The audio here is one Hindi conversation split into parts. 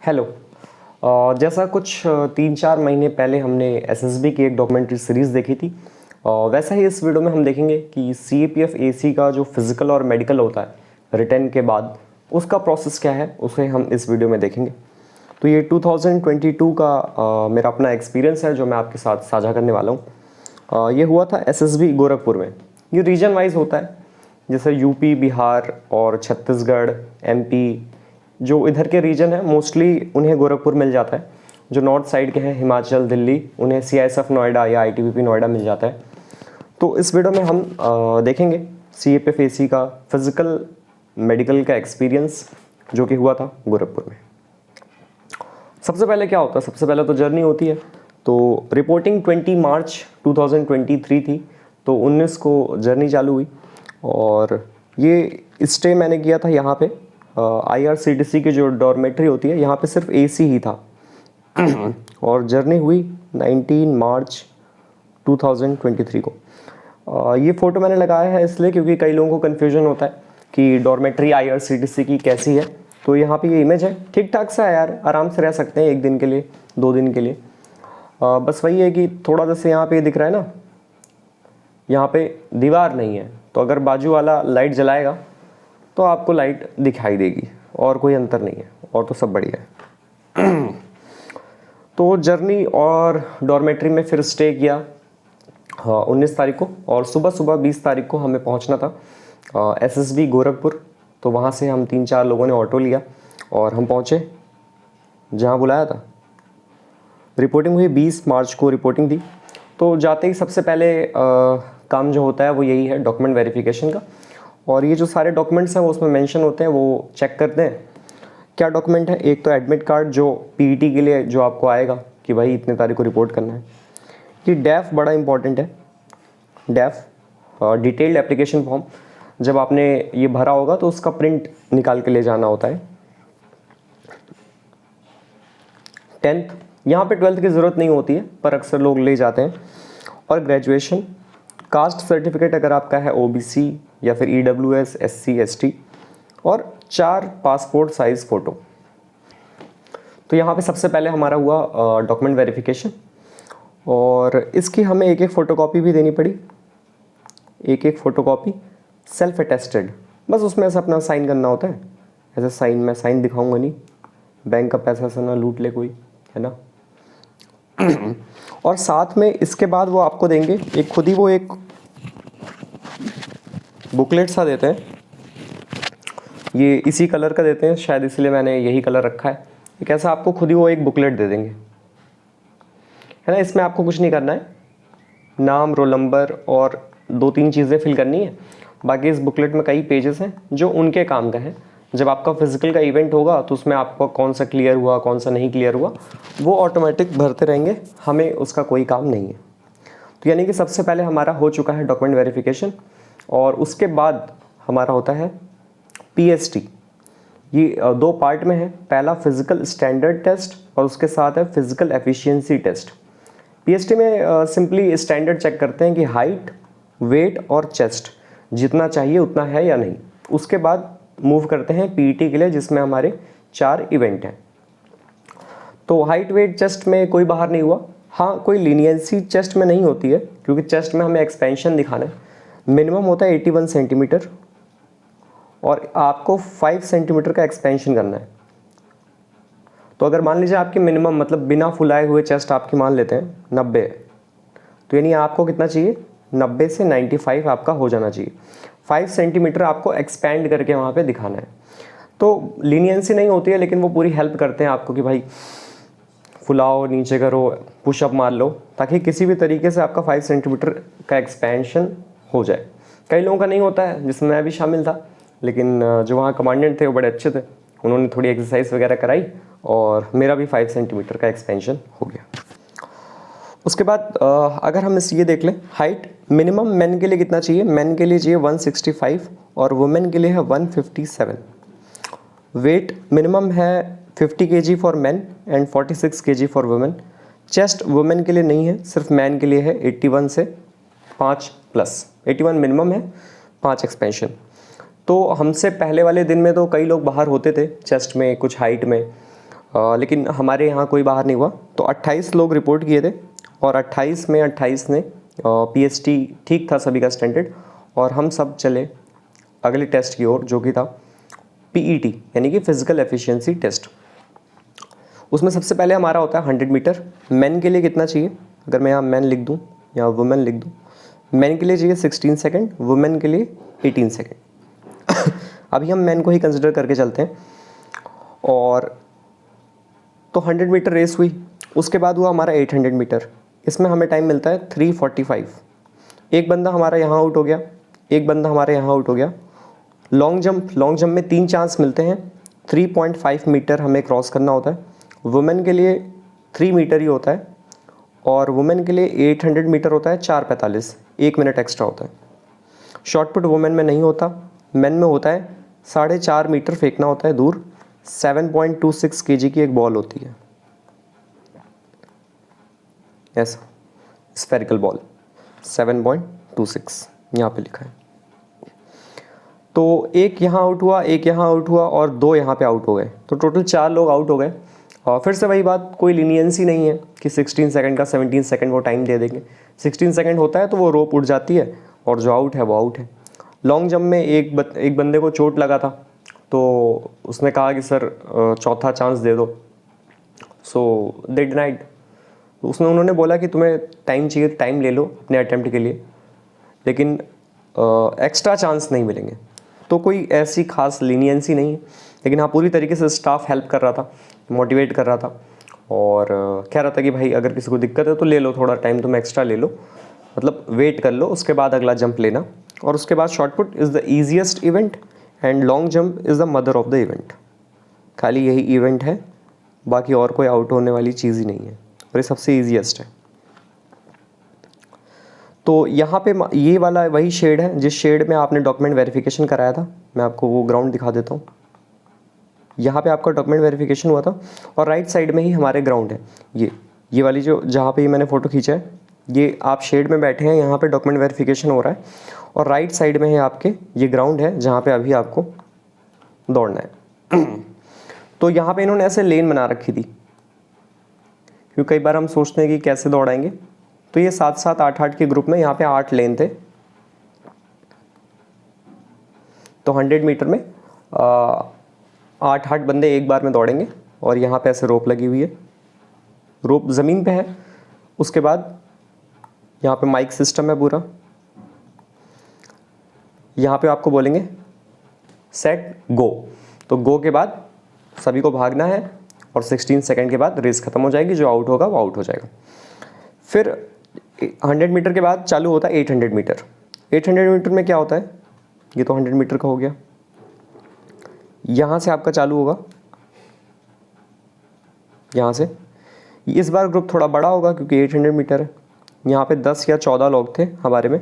हेलो। जैसा कुछ 3-4 महीने पहले हमने एसएसबी की एक डॉक्यूमेंट्री सीरीज़ देखी थी, वैसा ही इस वीडियो में हम देखेंगे कि सीएपीएफ एसी का जो फिज़िकल और मेडिकल होता है रिटर्न के बाद, उसका प्रोसेस क्या है उसे हम इस वीडियो में देखेंगे। तो ये 2022 का मेरा अपना एक्सपीरियंस है जो मैं आपके साथ साझा करने वाला हूँ। ये हुआ था एसएसबी गोरखपुर में। ये रीजन वाइज होता है, जैसे यूपी, बिहार और छत्तीसगढ़, एमपी, जो इधर के रीजन है मोस्टली उन्हें गोरखपुर मिल जाता है। जो नॉर्थ साइड के हैं हिमाचल, दिल्ली, उन्हें सीआईएसएफ नोएडा या आईटीबीपी नोएडा मिल जाता है। तो इस वीडियो में हम देखेंगे सीएपीएफ एसी का फिजिकल मेडिकल का एक्सपीरियंस जो कि हुआ था गोरखपुर में। सबसे पहले क्या होता है, सबसे पहले तो जर्नी होती है। तो रिपोर्टिंग 20 मार्च 2023 थी, तो 19 को जर्नी चालू हुई और ये स्टे मैंने किया था यहाँ पे आईआरसीटीसी की जो डॉर्मेट्री होती है, यहाँ पे सिर्फ एसी ही था। और जर्नी हुई 19 मार्च 2023 को। ये फ़ोटो मैंने लगाया है इसलिए क्योंकि कई लोगों को कन्फ्यूजन होता है कि डॉर्मेट्री आईआरसीटीसी की कैसी है। तो यहाँ पे ये इमेज है, ठीक ठाक सा है यार, आराम से रह सकते हैं 1 दिन के लिए, 2 दिन के लिए। बस वही है कि थोड़ा जैसे यहाँ पे दिख रहा है ना, यहाँ पे दीवार नहीं है, तो अगर बाजू वाला लाइट जलाएगा तो आपको लाइट दिखाई देगी, और कोई अंतर नहीं है, और तो सब बढ़िया है। तो जर्नी और डॉर्मेट्री में फिर स्टे किया 19 तारीख को, और सुबह सुबह 20 तारीख को हमें पहुंचना था एसएसबी गोरखपुर। तो वहाँ से हम 3-4 लोगों ने ऑटो लिया और हम पहुँचे जहाँ बुलाया था। रिपोर्टिंग हुई 20 मार्च को रिपोर्टिंग थी। तो जाते ही सबसे पहले काम जो होता है वो यही है, डॉक्यूमेंट वेरिफिकेशन का। और ये जो सारे डॉक्यूमेंट्स हैं वो उसमें मेंशन होते हैं, वो चेक करते हैं क्या डॉक्यूमेंट है। एक तो एडमिट कार्ड जो पीईटी के लिए जो आपको आएगा कि भाई इतने तारीख को रिपोर्ट करना है। ये डैफ बड़ा इंपॉर्टेंट है, डैफ डिटेल्ड एप्लीकेशन फॉर्म। जब आपने ये भरा होगा तो उसका प्रिंट निकाल के ले जाना होता है। 10th, यहाँ पे 12th की ज़रूरत नहीं होती है पर अक्सर लोग ले जाते हैं। और ग्रेजुएशन, कास्ट सर्टिफिकेट अगर आपका है ओबीसी या फिर ईडब्ल्यूएस, एससी, एसटी, और 4 पासपोर्ट साइज़ फ़ोटो। तो यहाँ पे सबसे पहले हमारा हुआ डॉक्यूमेंट वेरिफिकेशन, और इसकी हमें एक फ़ोटोकॉपी भी देनी पड़ी, एक फ़ोटोकॉपी सेल्फ अटेस्टेड। बस उसमें ऐसा अपना साइन करना होता है। ऐसे साइन, मैं साइन दिखाऊंगा नहीं, बैंक का पैसा ऐसा ना लूट ले कोई, है ना। और साथ में इसके बाद वो आपको देंगे एक, खुद ही वो एक बुकलेट सा देते हैं। ये इसी कलर का देते हैं शायद, इसलिए मैंने यही कलर रखा है। एक ऐसा आपको खुद ही वो एक बुकलेट दे देंगे, है ना। इसमें आपको कुछ नहीं करना है, नाम, रोल नंबर और 2-3 चीज़ें फिल करनी है। बाकी इस बुकलेट में कई पेजेस हैं जो उनके काम का है। जब आपका फिजिकल का इवेंट होगा तो उसमें आपका कौन सा क्लियर हुआ, कौन सा नहीं क्लियर हुआ, वो ऑटोमेटिक भरते रहेंगे, हमें उसका कोई काम नहीं है। तो यानी कि सबसे पहले हमारा हो चुका है डॉक्यूमेंट वेरिफिकेशन, और उसके बाद हमारा होता है पीएसटी। ये 2 पार्ट में है। पहला फिजिकल स्टैंडर्ड टेस्ट और उसके साथ है फिजिकल एफिशिएंसी टेस्ट। पीएसटी में सिंपली स्टैंडर्ड चेक करते हैं कि हाइट, वेट और चेस्ट जितना चाहिए उतना है या नहीं। उसके बाद मूव करते हैं पीईटी के लिए, जिसमें हमारे 4 इवेंट हैं। तो हाइट, वेट, चेस्ट में कोई बाहर नहीं हुआ। हाँ, कोई लीनियंसी चेस्ट में नहीं होती है क्योंकि चेस्ट में हमें एक्सपेंशन दिखाना है। मिनिमम होता है 81 सेंटीमीटर और आपको 5 सेंटीमीटर का एक्सपेंशन करना है। तो अगर मान लीजिए आपकी मिनिमम मतलब बिना फुलाए हुए चेस्ट आपकी मान लेते हैं 90 है, तो यानी आपको कितना चाहिए, 90 से 95 आपका हो जाना चाहिए। 5 सेंटीमीटर आपको एक्सपेंड करके वहाँ पे दिखाना है। तो लीनियंसी नहीं होती है, लेकिन वो पूरी हेल्प करते हैं आपको कि भाई फुलाओ, नीचे करो, पुशअप मार लो, ताकि किसी भी तरीके से आपका 5 सेंटीमीटर का एक्सपेंशन हो जाए। कई लोगों का नहीं होता है, जिसमें मैं भी शामिल था, लेकिन जो वहाँ कमांडेंट थे वो बड़े अच्छे थे, उन्होंने थोड़ी एक्सरसाइज वगैरह कराई और मेरा भी 5 सेंटीमीटर का एक्सपेंशन हो गया। उसके बाद अगर हम ये देख लें, हाइट मिनिमम मेन के लिए कितना चाहिए, मेन के लिए चाहिए 165 और वुमेन के लिए है 157। वेट मिनिमम है 50 kg for main and 46 kg for women. Chest women के लिए नहीं है, सिर्फ मैन के लिए है। 81 से 5 प्लस, 81 मिनिमम है, 5 एक्सपेंशन। तो हमसे पहले वाले दिन में तो कई लोग बाहर होते थे चेस्ट में, कुछ हाइट में, लेकिन हमारे यहाँ कोई बाहर नहीं हुआ। तो 28 लोग रिपोर्ट किए थे और 28 में 28 ने PST ठीक था सभी का स्टैंडर्ड, और हम सब चले अगले टेस्ट की ओर जो कि था PET यानी कि फिजिकल एफिशिएंसी टेस्ट। उसमें सबसे पहले हमारा होता है 100 मीटर। मैन के लिए कितना चाहिए, अगर मैं यहाँ मैन लिख दूँ या वुमेन लिख दूँ, मैन के लिए चाहिए 16 सेकेंड, वुमेन के लिए 18 सेकेंड। अभी हम मैन को ही कंसिडर करके चलते हैं। और तो 100 मीटर रेस हुई, उसके बाद हुआ हमारा 800 मीटर। इसमें हमें टाइम मिलता है 3:45। एक बंदा हमारा यहाँ आउट हो गया, एक बंदा हमारे यहाँ आउट हो गया। लॉन्ग जंप में 3 चांस मिलते हैं। 3.5 मीटर हमें क्रॉस करना होता है। वुमेन के लिए 3 मीटर ही होता है, और वुमेन के लिए 800 मीटर होता है 4:45, 1 मिनट एक्स्ट्रा होता है। शॉर्टपुट वुमेन में नहीं होता, मेन में होता है। 4.5 मीटर फेंकना होता है दूर। 7.26 kg की एक बॉल होती है, ऐसा स्फेरिकल बॉल। 7.26 यहाँ पे लिखा है। तो एक यहाँ आउट हुआ, एक यहाँ आउट हुआ और 2 यहाँ पे आउट हो गए, तो टोटल 4 लोग आउट हो गए। और फिर से वही बात, कोई लीनियंसी नहीं है कि 16 सेकंड का 17 सेकंड वो टाइम दे देंगे। 16 सेकंड होता है तो वो रोप उड़ जाती है और जो आउट है वो आउट है। लॉन्ग जंप में एक बंदे को चोट लगा था, तो उसने कहा कि सर चौथा चांस दे दो। सो दे डिनाइड। उन्होंने बोला कि तुम्हें टाइम चाहिए, टाइम ले लो अपने अटेम्प्ट के लिए, लेकिन एक्स्ट्रा चांस नहीं मिलेंगे। तो कोई ऐसी खास लीनियंसी नहीं है, लेकिन हाँ पूरी तरीके से स्टाफ हेल्प कर रहा था, मोटिवेट कर रहा था, और कह रहा था कि भाई अगर किसी को दिक्कत है तो ले लो, थोड़ा टाइम तुम एक्स्ट्रा ले लो, मतलब वेट कर लो, उसके बाद अगला जंप लेना। और उसके बाद shot put is the easiest event and long jump is the mother of the event. खाली यही इवेंट है, बाकी और कोई आउट होने वाली चीज़ ही नहीं है, और ये सबसे ईजिएस्ट है। तो यहाँ पे ये वाला वही शेड है जिस शेड में आपने डॉक्यूमेंट वेरिफिकेशन कराया था। मैं आपको वो ग्राउंड दिखा देता हूँ। यहाँ पे आपका डॉक्यूमेंट वेरिफिकेशन हुआ था, और राइट साइड में ही हमारे ग्राउंड है। ये वाली जो जहाँ पे मैंने फ़ोटो खींचा है, ये आप शेड में बैठे हैं, यहाँ पे डॉक्यूमेंट वेरिफिकेशन हो रहा है, और राइट साइड में है आपके ये ग्राउंड है जहाँ पे अभी आपको दौड़ना है। तो यहाँ पे इन्होंने ऐसे लेन बना रखी थी, क्योंकि कई बार हम सोचते हैं कि कैसे दौड़ाएंगे। तो ये 7-7, 8-8 के ग्रुप में यहाँ पे 8 लेन थे। तो 100 मीटर में 8-8 बंदे एक बार में दौड़ेंगे, और यहाँ पे ऐसे रोप लगी हुई है, रोप ज़मीन पे है। उसके बाद यहाँ पे माइक सिस्टम है पूरा। यहाँ पे आपको बोलेंगे सेट गो, तो गो के बाद सभी को भागना है, और 16 सेकंड के बाद रेस खत्म हो जाएगी। जो आउट होगा वो आउट हो जाएगा। फिर 100 मीटर के बाद चालू होता है 800 मीटर। 800 मीटर में क्या होता है, ये तो 100 मीटर का हो गया। यहाँ से आपका चालू होगा, यहाँ से। इस बार ग्रुप थोड़ा बड़ा होगा क्योंकि 800 मीटर है। यहाँ पे 10 या 14 लोग थे हमारे में।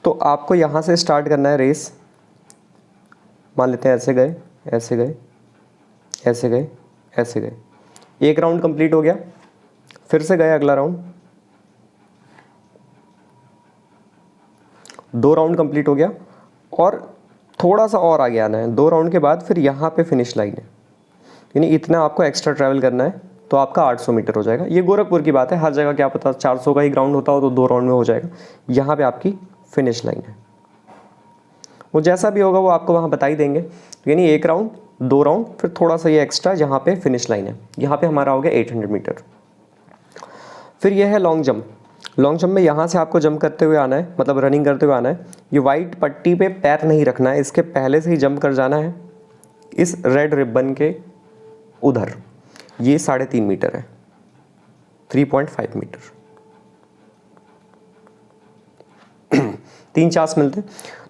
तो आपको यहाँ से स्टार्ट करना है रेस। मान लेते हैं ऐसे गए, ऐसे गए, ऐसे गए, ऐसे गए। एक राउंड कंप्लीट हो गया, फिर से गए अगला राउंड। 2 राउंड कंप्लीट हो गया, और थोड़ा सा और आगे आना है। 2 राउंड के बाद फिर यहाँ पे फिनिश लाइन है, यानी इतना आपको एक्स्ट्रा ट्रैवल करना है, तो आपका 800 मीटर हो जाएगा। ये गोरखपुर की बात है, हर जगह क्या पता 400 का ही ग्राउंड होता हो तो 2 राउंड में हो जाएगा। यहाँ पे आपकी फिनिश लाइन है, वो जैसा भी होगा वो आपको वहाँ बता ही देंगे। यानी 1 राउंड, 2 राउंड, फिर थोड़ा सा ये एक्स्ट्रा जहाँ पे फिनिश लाइन है। यहाँ पे हमारा हो गया 800 मीटर। फिर यह है लॉन्ग जंप। लॉन्ग जंप में यहाँ से आपको जंप करते हुए आना है, मतलब रनिंग करते हुए आना है। ये वाइट पट्टी पे पैर नहीं रखना है, इसके पहले से ही जंप कर जाना है इस रेड रिबन के उधर। ये 3.5 मीटर है, 3.5 मीटर। 3 चांस मिलते।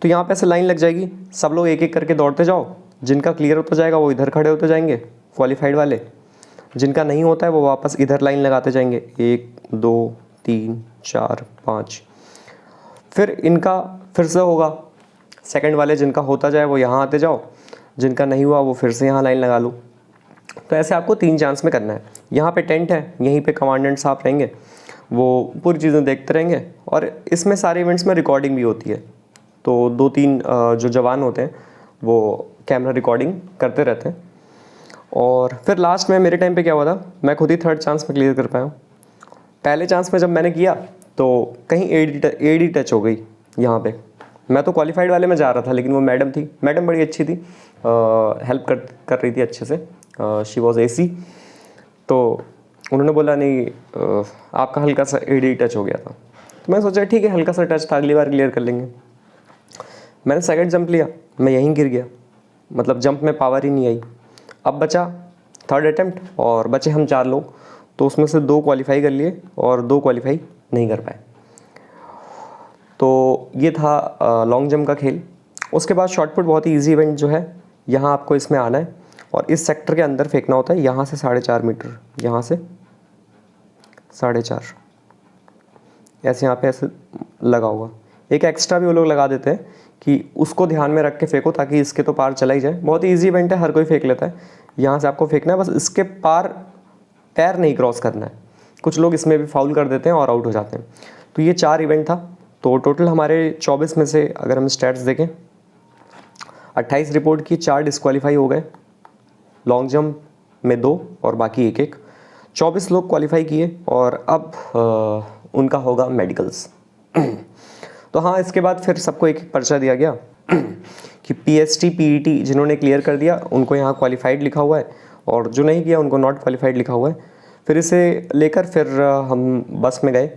तो यहाँ पे ऐसे लाइन लग जाएगी, सब लोग एक एक करके दौड़ते जाओ। जिनका क्लियर होता जाएगा वो इधर खड़े होते जाएंगे, क्वालिफाइड वाले। जिनका नहीं होता है वो वापस इधर लाइन लगाते जाएंगे, 1 2 3 4 5। फिर इनका फिर से होगा, सेकंड वाले जिनका होता जाए वो यहाँ आते जाओ, जिनका नहीं हुआ वो फिर से यहाँ लाइन लगा लो। तो ऐसे आपको 3 चांस में करना है। यहाँ पे टेंट है, यहीं पे कमांडेंट साहब रहेंगे, वो पूरी चीज़ें देखते रहेंगे। और इसमें सारे इवेंट्स में रिकॉर्डिंग भी होती है, तो 2-3 जो जवान होते हैं वो कैमरा रिकॉर्डिंग करते रहते हैं। और फिर लास्ट में मेरे टाइम पे क्या हुआ था, मैं खुद ही थर्ड चांस में क्लियर कर पाया हूँ। पहले चांस में जब मैंने किया तो कहीं एडी टच हो गई यहाँ पे। मैं तो क्वालिफाइड वाले में जा रहा था, लेकिन वो मैडम थी, मैडम बड़ी अच्छी थी, हेल्प कर रही थी अच्छे से, शी वॉज एसी। तो उन्होंने बोला नहीं आपका हल्का सा एडी टच हो गया था। तो मैं सोचा ठीक है, हल्का सा टच था, अगली बार क्लियर कर लेंगे। मैंने सेकंड जंप लिया, मैं यहीं गिर गया, मतलब जंप में पावर ही नहीं आई। अब बचा थर्ड अटेम्प्ट और बचे हम 4 लोग, तो उसमें से 2 क्वालिफाई कर लिए और 2 क्वालिफाई नहीं कर पाए। तो ये था लॉन्ग जंप का खेल। उसके बाद शॉटपुट बहुत ही ईजी इवेंट जो है, यहाँ आपको इसमें आना है और इस सेक्टर के अंदर फेंकना होता है, यहाँ से 4.5 मीटर, यहाँ से 4.5 ऐसे यहाँ पे ऐसे लगा होगा। एक एक्स्ट्रा भी वो लोग लगा देते हैं कि उसको ध्यान में रख के फेंको, ताकि इसके तो पार चला ही जाए। बहुत ईजी इवेंट है, हर कोई फेंक लेता है। यहाँ से आपको फेंकना है, बस इसके पार पैर नहीं क्रॉस करना है। कुछ लोग इसमें भी फाउल कर देते हैं और आउट हो जाते हैं। तो ये 4 इवेंट था। तो टोटल हमारे 24 में से अगर हम स्टैट्स देखें, 28 रिपोर्ट की, 4 डिस्क्वालीफाई हो गए, लॉन्ग जंप में 2 और बाकी 1-1। 24 लोग क्वालिफाई किए और अब उनका होगा मेडिकल्स। तो हाँ, इसके बाद फिर सबको एक पर्चा दिया गया कि पीएसटी पीईटी जिन्होंने क्लियर कर दिया उनको यहाँ क्वालिफाइड लिखा हुआ है, और जो नहीं किया उनको नॉट क्वालिफाइड लिखा हुआ है। फिर इसे लेकर फिर हम बस में गए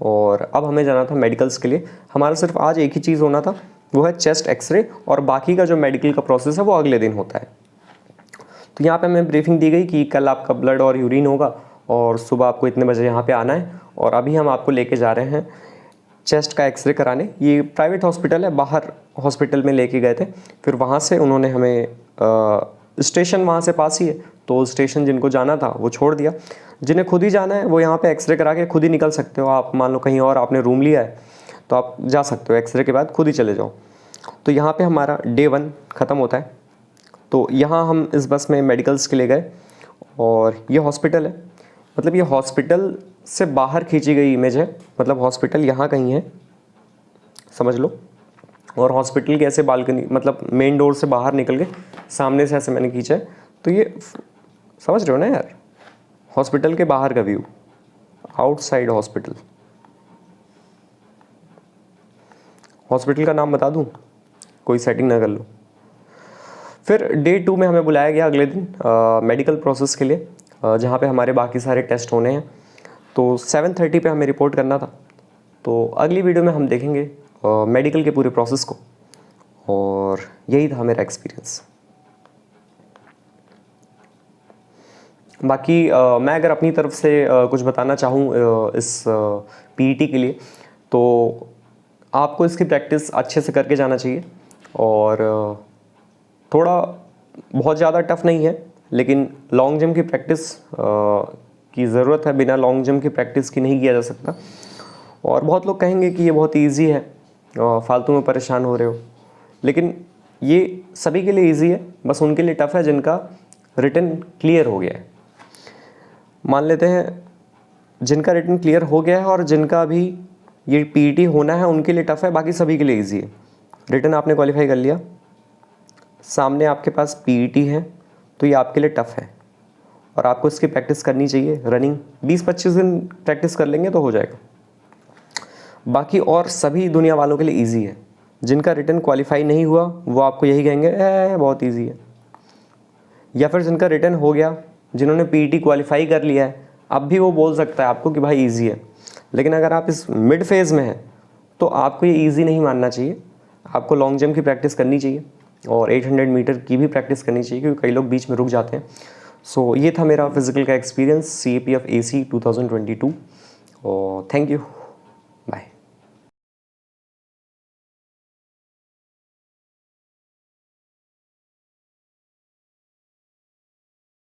और अब हमें जाना था मेडिकल्स के लिए। हमारा सिर्फ आज एक ही चीज़ होना था, वो है चेस्ट एक्सरे, और बाकी का जो मेडिकल का प्रोसेस है वो अगले दिन होता है। तो यहाँ पे हमें ब्रीफिंग दी गई कि कल आपका ब्लड और यूरिन होगा और सुबह आपको इतने बजे यहाँ पे आना है, और अभी हम आपको लेके जा रहे हैं चेस्ट का एक्सरे कराने। ये प्राइवेट हॉस्पिटल है, बाहर हॉस्पिटल में लेके गए थे। फिर वहाँ से उन्होंने हमें स्टेशन वहाँ से पास ही है, तो स्टेशन जिनको जाना था वो छोड़ दिया। जिन्हें खुद ही जाना है वो यहाँ पे एक्सरे करा के खुद ही निकल सकते हो। आप मान लो कहीं और आपने रूम लिया है तो आप जा सकते हो, एक्सरे के बाद खुद ही चले जाओ। तो यहाँ पे हमारा डे 1 ख़त्म होता है। तो यहाँ हम इस बस में मेडिकल्स के लिए गए, और ये हॉस्पिटल है, मतलब ये हॉस्पिटल से बाहर खींची गई इमेज है, मतलब हॉस्पिटल यहाँ कहीं है, समझ लो। और हॉस्पिटल के ऐसे बालकनी, मतलब मेन डोर से बाहर निकल के सामने से ऐसे मैंने खींचा है, तो ये समझ रहे हो ना यार, हॉस्पिटल के बाहर का व्यू, आउटसाइड हॉस्पिटल। हॉस्पिटल का नाम बता दूं, कोई सेटिंग ना कर लो। फिर डे 2 में हमें बुलाया गया अगले दिन मेडिकल प्रोसेस के लिए, जहाँ पे हमारे बाकी सारे टेस्ट होने हैं। तो 7:30 पे हमें रिपोर्ट करना था। तो अगली वीडियो में हम देखेंगे मेडिकल के पूरे प्रोसेस को, और यही था मेरा एक्सपीरियंस। बाकी मैं अगर अपनी तरफ से कुछ बताना चाहूँ इस पीईटी के लिए, तो आपको इसकी प्रैक्टिस अच्छे से करके जाना चाहिए। और थोड़ा बहुत ज़्यादा टफ नहीं है, लेकिन लॉन्ग जंप की प्रैक्टिस की ज़रूरत है। बिना लॉन्ग जंप की प्रैक्टिस की नहीं किया जा सकता। और बहुत लोग कहेंगे कि ये बहुत इजी है, फालतू में परेशान हो रहे हो, लेकिन ये सभी के लिए इजी है, बस उनके लिए टफ है जिनका रिटन क्लियर हो गया है। मान लेते हैं जिनका रिटन क्लियर हो गया है और जिनका भी ये पीईटी होना है उनके लिए टफ है, बाकी सभी के लिए इजी है। रिटन आपने क्वालिफाई कर लिया, सामने आपके पास पीईटी है, तो ये आपके लिए टफ है और आपको इसकी प्रैक्टिस करनी चाहिए। रनिंग 20-25 दिन प्रैक्टिस कर लेंगे तो हो जाएगा। बाकी और सभी दुनिया वालों के लिए इजी है। जिनका रिटन क्वालिफाई नहीं हुआ वो आपको यही कहेंगे बहुत इजी है, या फिर जिनका रिटन हो गया, जिन्होंने पीईटी क्वालिफाई कर लिया है, अब भी वो बोल सकता है आपको कि भाई इजी है। लेकिन अगर आप इस मिड फेज़ में हैं तो आपको ये इजी नहीं मानना चाहिए। आपको लॉन्ग जंप की प्रैक्टिस करनी चाहिए और 800 मीटर की भी प्रैक्टिस करनी चाहिए, क्योंकि कई लोग बीच में रुक जाते हैं। सो ये था मेरा फिज़िकल का एक्सपीरियंस CAPF AC 2022, और थैंक यू।